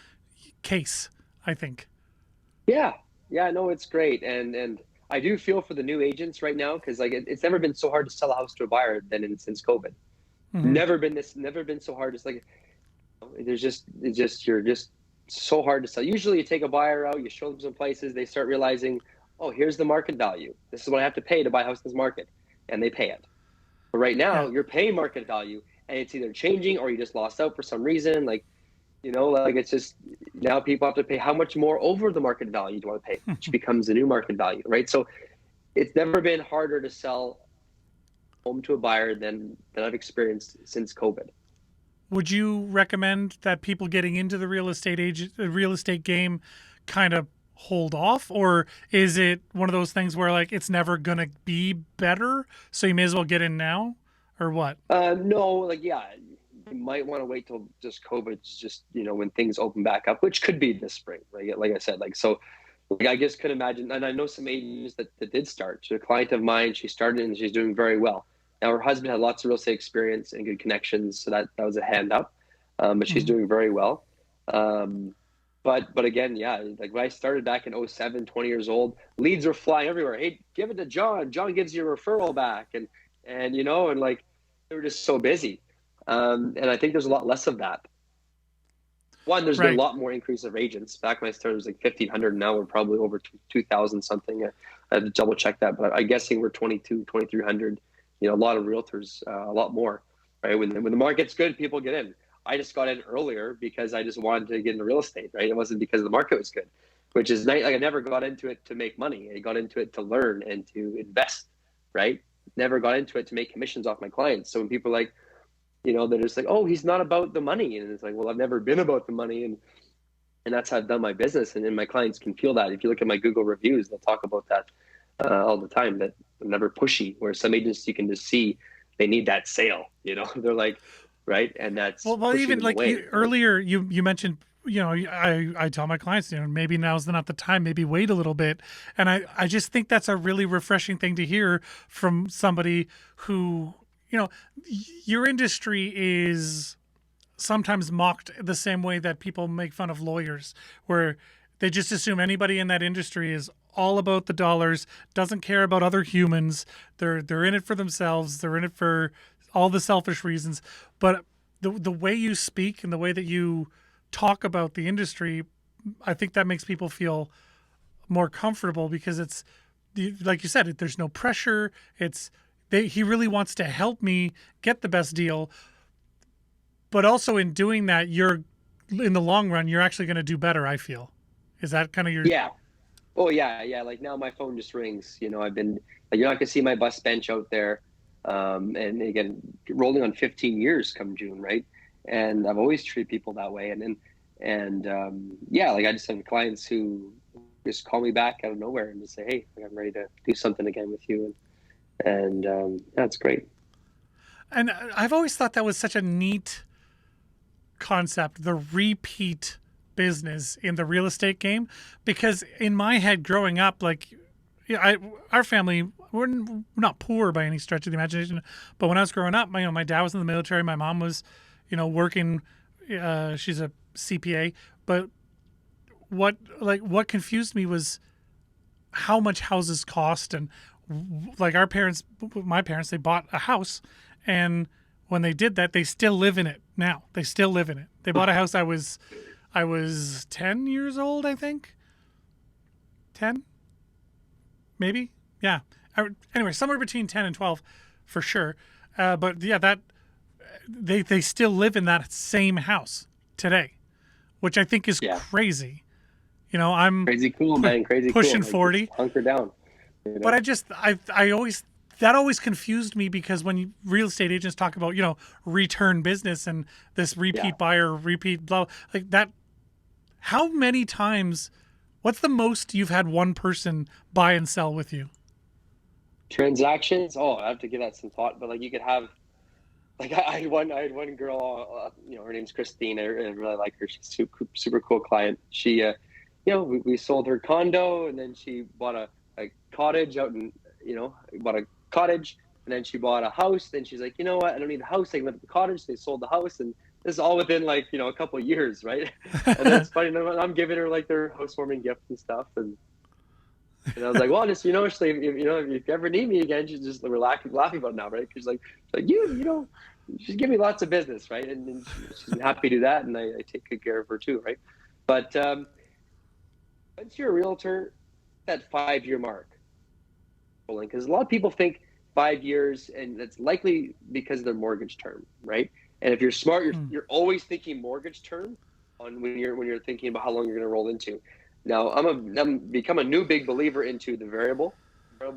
case, I think. yeah, yeah. No, it's great, and I do feel for the new agents right now because like it's never been so hard to sell a house to a buyer since COVID. Hmm. Never been so hard. It's like you're just so hard to sell. Usually, you take a buyer out, you show them some places, they start realizing, oh, here's the market value. This is what I have to pay to buy a house in this market, and they pay it. But right Yeah. now, you're paying market value, and it's either changing or you just lost out for some reason. Like, like it's just now people have to pay how much more over the market value do you want to pay, which becomes the new market value, right? So it's never been harder to sell home to a buyer than I've experienced since COVID. Would you recommend that people getting into the real estate game kind of hold off, or is it one of those things where like it's never gonna be better, so you may as well get in now, or what? No, like yeah, you might want to wait till just COVID's just when things open back up, which could be this spring. Like I said, like so. Like I just could imagine, and I know some agents that did start. She's a client of mine. She started and she's doing very well. Now her husband had lots of real estate experience and good connections, so that was a hand up. But she's Hmm. doing very well. Um, but again, yeah, like when I started back in '07, 20 years old, leads were flying everywhere. Hey, give it to John. John gives you a referral back, and like they were just so busy. And I think there's a lot less of that. One, there's been a Right. lot more increase of agents. Back when I started, it was like 1,500. Now we're probably over 2,000 something. I had to double check that, but I'm guessing we're 2,300. A lot of realtors, a lot more, right? When the market's good, people get in. I just got in earlier because I just wanted to get into real estate, right? It wasn't because the market was good, which is nice. Like I never got into it to make money. I got into it to learn and to invest, right? Never got into it to make commissions off my clients. So when people are like, they're just like, oh, he's not about the money. And it's like, well, I've never been about the money. And that's how I've done my business. And then my clients can feel that. If you look at my Google reviews, they'll talk about that all the time, that I'm never pushy, where some agents you can just see they need that sale, they're like, right. And that's Well, pushing even them like away. Right. earlier, you mentioned, I tell my clients, maybe now's not the time, maybe wait a little bit, and I just think that's a really refreshing thing to hear from somebody who, your industry is sometimes mocked the same way that people make fun of lawyers, where they just assume anybody in that industry is all about the dollars, doesn't care about other humans. They're in it for themselves. They're in it for all the selfish reasons. But the way you speak and the way that you talk about the industry, I think that makes people feel more comfortable because it's like you said, there's no pressure. He really wants to help me get the best deal, but also in doing that, in the long run, you're actually going to do better. I feel. Is that kind of your? Yeah. Oh yeah, yeah. Like now my phone just rings. I've been like you're not gonna see my bus bench out there. And again, rolling on 15 years come June, right? And I've always treated people that way. Yeah, like I just have clients who just call me back out of nowhere and just say, "Hey, I'm ready to do something again with you." And that's great. And I've always thought that was such a neat concept, the repeat business in the real estate game, because in my head growing up, like, yeah, our family, we're not poor by any stretch of the imagination, but when I was growing up, my dad was in the military, my mom was, working, she's a CPA, but what confused me was how much houses cost. And like my parents, they bought a house, and when they did that, they still live in it now. They still live in it. They bought a house. I was 10 years old, I think. 10? Maybe? Yeah. Anyway, somewhere between 10 and 12 for sure. But yeah, that they still live in that same house today, which I think is crazy. I'm crazy cool, man. Crazy pushing cool. 40. Hunker down. But I always, that always confused me, because when real estate agents talk about, return business and this repeat buyer, repeat blah, like that, how many times, what's the most you've had one person buy and sell with you? Transactions? Oh, I have to give that some thought, but like you could have, like I had one girl, her name's Christine. I really like her. She's a super cool client. She, we sold her condo, and then she bought a cottage out in, bought a cottage, and then she bought a house. Then she's like, you know what? I don't need the house. I can live at the cottage. They sold the house, and this is all within like, a couple of years, right? And then it's funny. I'm giving her like their housewarming gift and stuff, and I was like, well, just if you ever need me again, just we're laughing about it now, right? Because like she's giving me lots of business, right? And she's happy to do that, and I take good care of her too, right? But once you're a realtor, that 5-year mark, because a lot of people think 5 years, and that's likely because of their mortgage term, right? And if you're smart, you're always thinking mortgage term when you're thinking about how long you're going to roll into. Now, I'm become a new big believer into the variable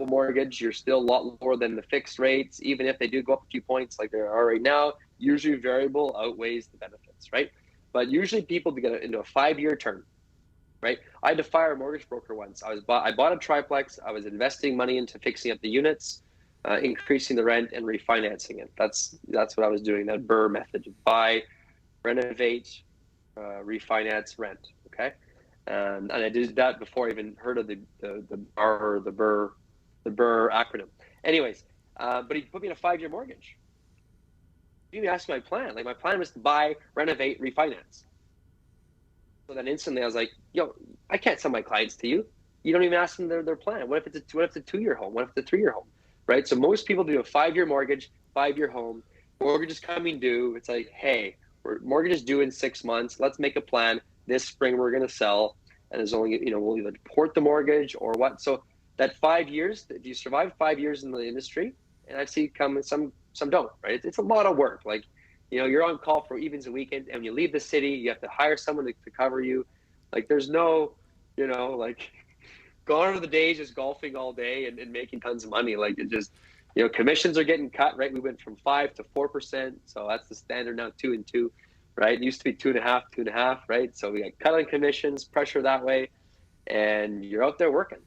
mortgage. You're still a lot lower than the fixed rates, even if they do go up a few points like they are right now. Usually, variable outweighs the benefits, right? But usually, people get into a 5-year term, right? I had to fire a mortgage broker once. I bought a triplex. I was investing money into fixing up the units, increasing the rent, and refinancing it. That's what I was doing. That BRRRR method: buy, renovate, refinance, rent. Okay. And I did that before I even heard of the BRRRR acronym. Anyways, but he put me in a 5-year mortgage. He didn't ask my plan. Like, my plan was to buy, renovate, refinance. So then instantly I was like, yo, I can't sell my clients to you. You don't even ask them their plan. What if it's a 2-year home? What if it's a 3-year home? Right? So most people do a 5-year mortgage, 5-year home. Mortgage is coming due. It's like, hey, mortgage is due in 6 months. Let's make a plan. This spring we're going to sell, and there's only, we'll either port the mortgage or what. So that 5 years, if you survive 5 years in the industry, and I've seen some don't, right? It's a lot of work. Like, you're on call for evenings and weekends, and when you leave the city, you have to hire someone to cover you. Like, there's no, like, gone are the days just golfing all day and making tons of money. Like, it just, commissions are getting cut, right? We went from 5 to 4%. So that's the standard now, 2 and 2. Right? It used to be 2.5, right? So we got cut on commissions, pressure that way, and you're out there working,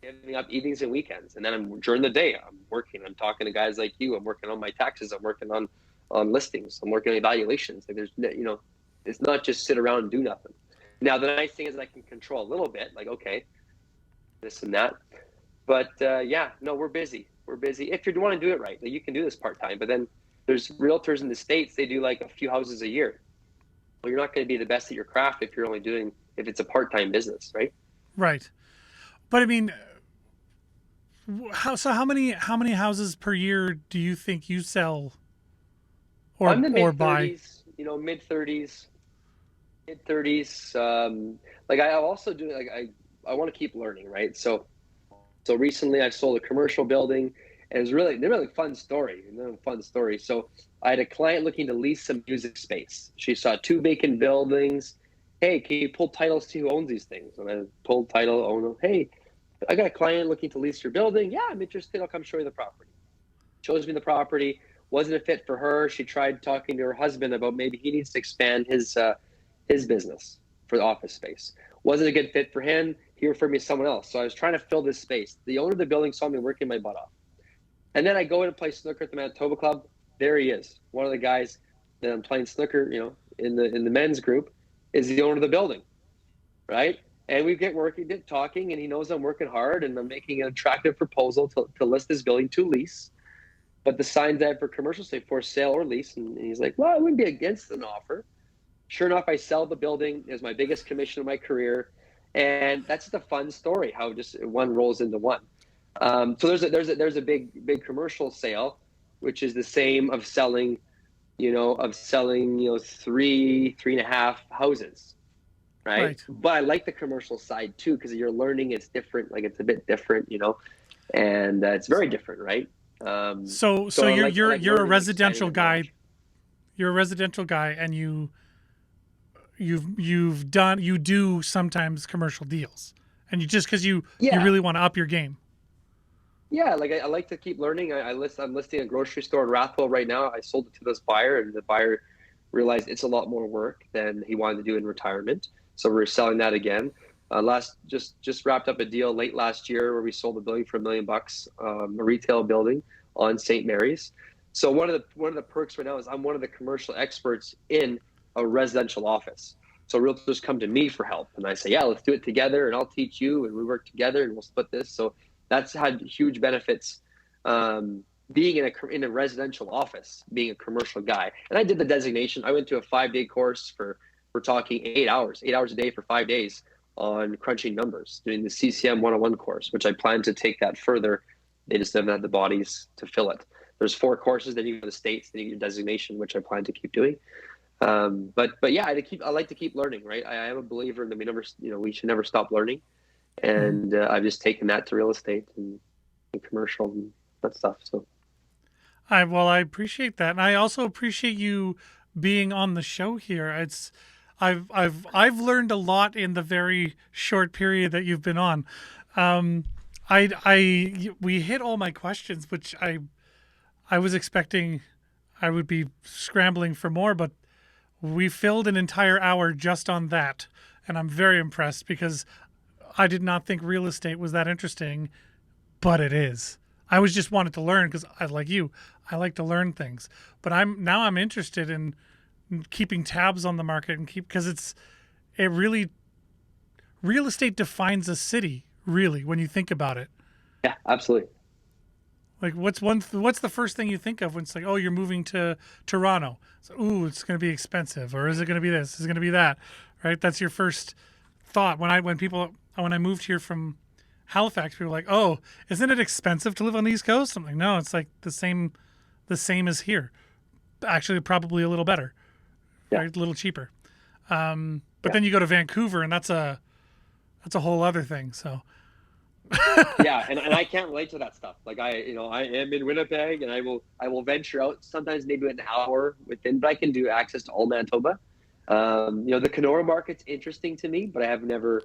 giving up evenings and weekends. And then during the day, I'm working. I'm talking to guys like you. I'm working on my taxes. I'm working on listings. I'm working on evaluations. Like, there's, it's not just sit around and do nothing. Now, the nice thing is I can control a little bit, like, okay, this and that. But we're busy. We're busy. If you want to do it right, like, you can do this part-time. But then there's realtors in the States, they do like a few houses a year. Well, you're not going to be the best at your craft if it's a part-time business, right? Right. But I mean, how many houses per year do you think you sell or buy? Mid-30s. Like, I also do, like, I want to keep learning, right? So recently I sold a commercial building, and it was really fun story. So I had a client looking to lease some music space. She saw 2 vacant buildings. Hey, can you pull titles to who owns these things? And I pulled title, owner. Hey, I got a client looking to lease your building. Yeah, I'm interested. I'll come show you the property. Shows me the property. Wasn't a fit for her. She tried talking to her husband about maybe he needs to expand his business for the office space. Wasn't a good fit for him. He referred me to someone else. So I was trying to fill this space. The owner of the building saw me working my butt off. And then I go in and play snooker at the Manitoba Club. There he is. One of the guys that I'm playing snooker, in the men's group, is the owner of the building, right? And we get talking, and he knows I'm working hard, and I'm making an attractive proposal to list this building to lease. But the signs I have for commercial say for sale or lease, and he's like, well, I wouldn't be against an offer. Sure enough, I sell the building. It's my biggest commission of my career. And that's the fun story, how just one rolls into one. So there's a big commercial sale, which is the same of selling 3.5 houses, right? But I like the commercial side too, because you're learning. It's different, like it's a bit different, and it's very different, right? So you're a residential guy. You're a residential guy, and you do sometimes commercial deals, and because you really want to up your game. Yeah, like I like to keep learning. I'm listing a grocery store in Rathwell right now. I sold it to this buyer, and the buyer realized it's a lot more work than he wanted to do in retirement. So we're selling that again. Just wrapped up a deal late last year where we sold a building for $1 million, a retail building on St. Mary's. So one of the perks right now is I'm one of the commercial experts in a residential office. So realtors come to me for help, and I say, yeah, let's do it together, and I'll teach you, and we work together, and we'll split this. So that's had huge benefits, being in a residential office, being a commercial guy. And I did the designation. I went to a 5-day course we're talking 8 hours a day for 5 days on crunching numbers, doing the CCM 101 course, which I plan to take that further. They just haven't had the bodies to fill it. There's 4 courses, then you go to the States, then you get your designation, which I plan to keep doing. But yeah, I like to keep learning, right? I am a believer in we should never stop learning. And I've just taken that to real estate and commercial and that stuff. So, I appreciate that, and I also appreciate you being on the show here. I've learned a lot in the very short period that you've been on. We hit all my questions, which I was expecting I would be scrambling for more, but we filled an entire hour just on that, and I'm very impressed because I did not think real estate was that interesting, but it is. I was just wanted to learn because I like to learn things. But I'm interested in keeping tabs on the market and because real estate defines a city, really, when you think about it. Yeah, absolutely. Like what's the first thing you think of when it's like, oh, you're moving to Toronto? So, ooh, it's going to be expensive, or is it going to be this? Is it going to be that? Right? That's your first thought. When I moved here from Halifax, people were like, "Oh, isn't it expensive to live on the East Coast?" I'm like, "No, it's like the same as here. Actually, probably a little better, right? A little cheaper." But then you go to Vancouver, and that's a whole other thing. So. Yeah, and I can't relate to that stuff. Like I am in Winnipeg, and I will venture out sometimes maybe an hour within, but I can do access to all Manitoba. The Kenora market's interesting to me, but I have never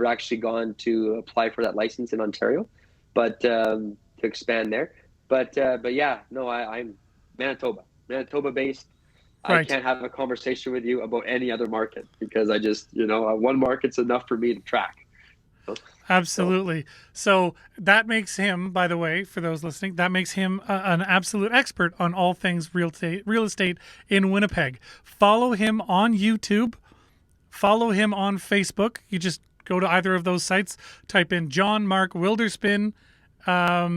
actually gone to apply for that license in Ontario, but to expand there. But yeah, no, I'm Manitoba based. Right. I can't have a conversation with you about any other market because I just one market's enough for me to track. Absolutely. So that makes him, by the way, for those listening, that makes him an absolute expert on all things real estate in Winnipeg. Follow him on YouTube. Follow him on Facebook. You just go to either of those sites, type in John Mark Wilderspin. I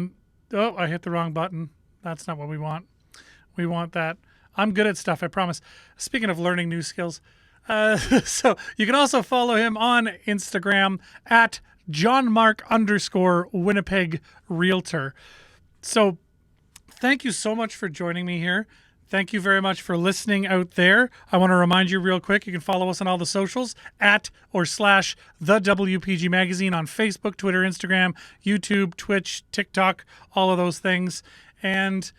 hit the wrong button. That's not what we want. We want that. I'm good at stuff, I promise. Speaking of learning new skills, so you can also follow him on Instagram at JohnMark_Winnipeg Realtor. So thank you so much for joining me here. Thank you very much for listening out there. I want to remind you real quick, you can follow us on all the socials @ or / the WPG Magazine on Facebook, Twitter, Instagram, YouTube, Twitch, TikTok, all of those things. And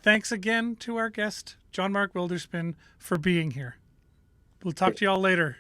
thanks again to our guest, John Mark Wilderspin, for being here. We'll talk to you all later.